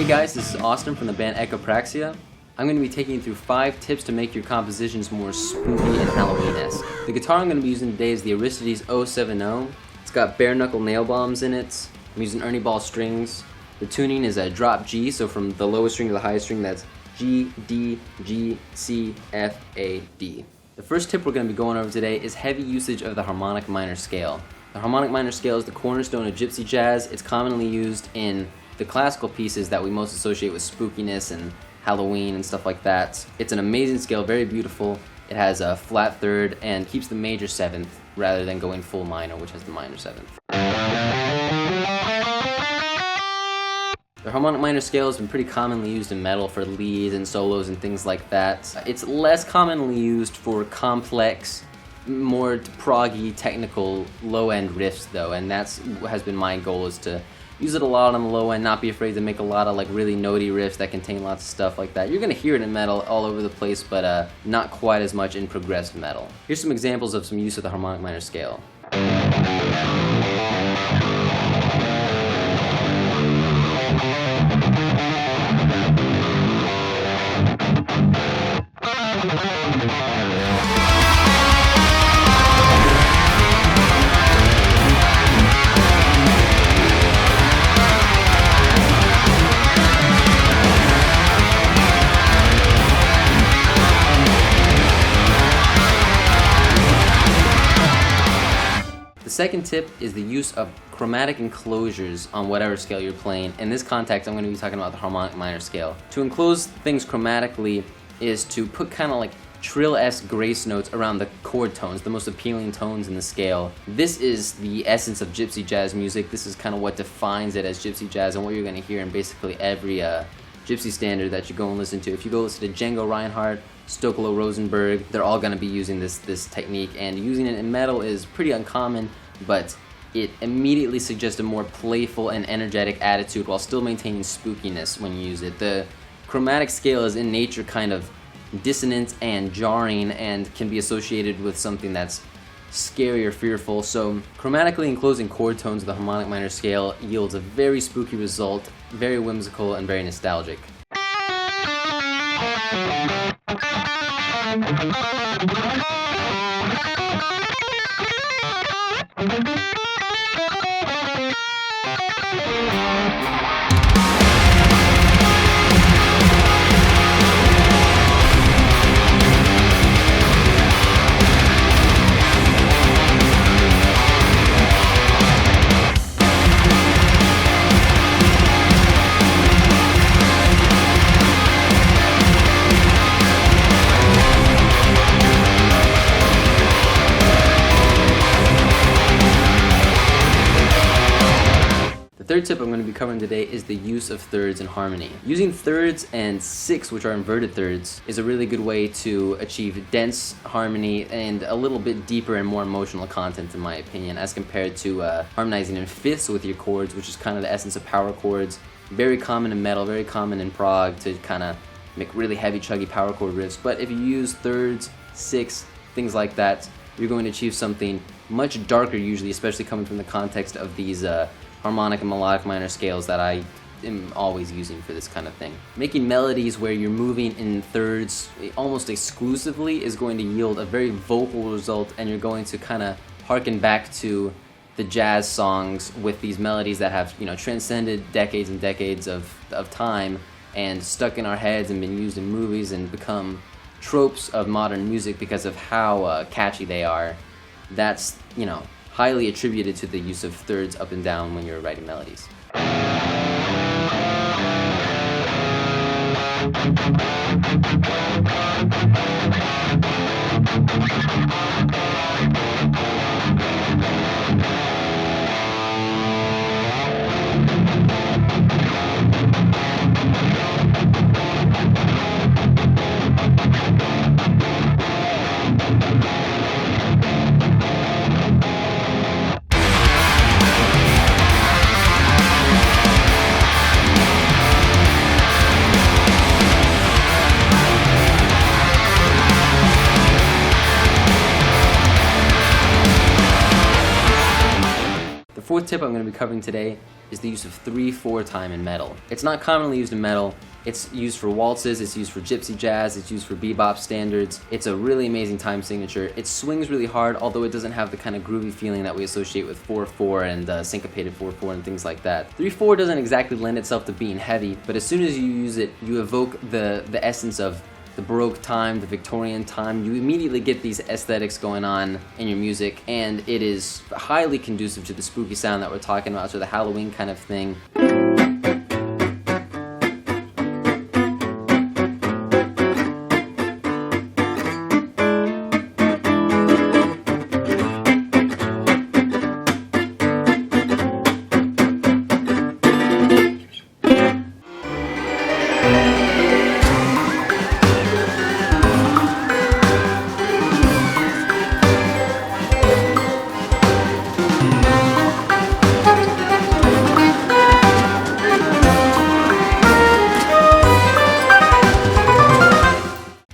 Hey guys, this is Austin from the band Echopraxia. I'm going to be taking you through 5 tips to make your compositions more spooky and Halloween-esque. The guitar I'm going to be using today is the Aristides 070. It's got bare knuckle nail bombs in it. I'm using Ernie Ball strings. The tuning is a drop G, so from the lowest string to the highest string, that's G, D, G, C, F, A, D. The first tip we're going to be going over today is heavy usage of the harmonic minor scale. The harmonic minor scale is the cornerstone of gypsy jazz. It's commonly used in the classical pieces that we most associate with spookiness and Halloween and stuff like that. It's an amazing scale, very beautiful. It has a flat third and keeps the major 7th rather than going full minor, which has the minor 7th. The harmonic minor scale has been pretty commonly used in metal for leads and solos and things like that. It's less commonly used for complex, more proggy, technical, low-end riffs though, and that's has been my goal, is to use it a lot on the low end, not be afraid to make a lot of like really notey riffs that contain lots of stuff like that. You're gonna hear it in metal all over the place, but not quite as much in progressive metal. Here's some examples of some use of the harmonic minor scale. The second tip is the use of chromatic enclosures on whatever scale you're playing. In this context, I'm going to be talking about the harmonic minor scale. To enclose things chromatically is to put kind of like trill-esque grace notes around the chord tones, the most appealing tones in the scale. This is the essence of gypsy jazz music. This is kind of what defines it as gypsy jazz and what you're going to hear in basically every gypsy standard that you go and listen to. If you go listen to Django Reinhardt, Stokolo Rosenberg, they're all going to be using this technique, and using it in metal is pretty uncommon, but it immediately suggests a more playful and energetic attitude while still maintaining spookiness when you use it. The chromatic scale is in nature kind of dissonant and jarring and can be associated with something that's scary or fearful, so chromatically enclosing chord tones of the harmonic minor scale yields a very spooky result, very whimsical and very nostalgic. The third tip I'm going to be covering today is the use of thirds in harmony. Using thirds and sixths, which are inverted thirds, is a really good way to achieve dense harmony and a little bit deeper and more emotional content, in my opinion, as compared to harmonizing in fifths with your chords, which is kind of the essence of power chords. Very common in metal, very common in prog to kind of make really heavy, chuggy power chord riffs. But if you use thirds, sixths, things like that, you're going to achieve something much darker usually, especially coming from the context of these harmonic and melodic minor scales that I am always using for this kind of thing. Making melodies where you're moving in thirds almost exclusively is going to yield a very vocal result, and you're going to kind of harken back to the jazz songs with these melodies that have, transcended decades and decades of time and stuck in our heads and been used in movies and become tropes of modern music because of how catchy they are. That's, highly attributed to the use of thirds up and down when you're writing melodies. fourth tip I'm going to be covering today is the use of 3/4 time in metal. It's not commonly used in metal. It's used for waltzes, it's used for gypsy jazz, it's used for bebop standards. It's a really amazing time signature. It swings really hard, although it doesn't have the kind of groovy feeling that we associate with 4/4 and syncopated 4/4 and things like that. 3/4 doesn't exactly lend itself to being heavy, but as soon as you use it, you evoke the essence of the Baroque time, the Victorian time. You immediately get these aesthetics going on in your music, and it is highly conducive to the spooky sound that we're talking about, so the Halloween kind of thing.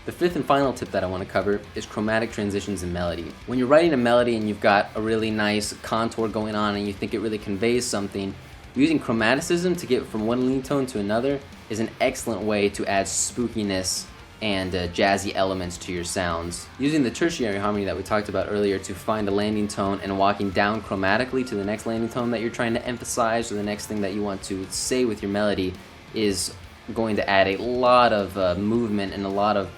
The fifth and final tip that I want to cover is chromatic transitions in melody. When you're writing a melody and you've got a really nice contour going on and you think it really conveys something, using chromaticism to get from one lead tone to another is an excellent way to add spookiness and jazzy elements to your sounds. Using the tertiary harmony that we talked about earlier to find a landing tone and walking down chromatically to the next landing tone that you're trying to emphasize, or the next thing that you want to say with your melody, is going to add a lot of movement and a lot of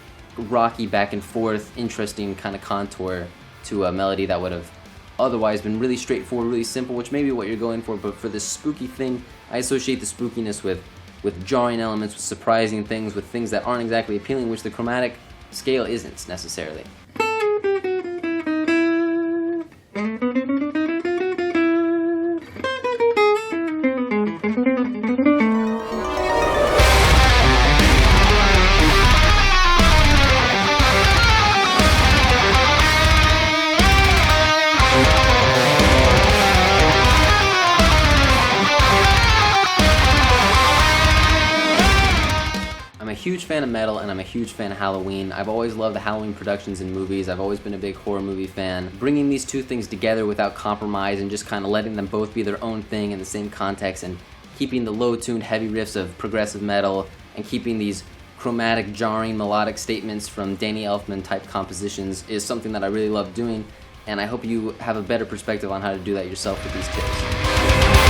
rocky back and forth, interesting kind of contour to a melody that would have otherwise been really straightforward, really simple, which may be what you're going for. But for this spooky thing, I associate the spookiness with jarring elements, with surprising things, with things that aren't exactly appealing, which the chromatic scale isn't necessarily. I'm a huge fan of metal, and I'm a huge fan of Halloween. I've always loved the Halloween productions in movies. I've always been a big horror movie fan. Bringing these two things together without compromise and just kind of letting them both be their own thing in the same context, and keeping the low-tuned heavy riffs of progressive metal and keeping these chromatic, jarring, melodic statements from Danny Elfman type compositions is something that I really love doing, and I hope you have a better perspective on how to do that yourself with these tips.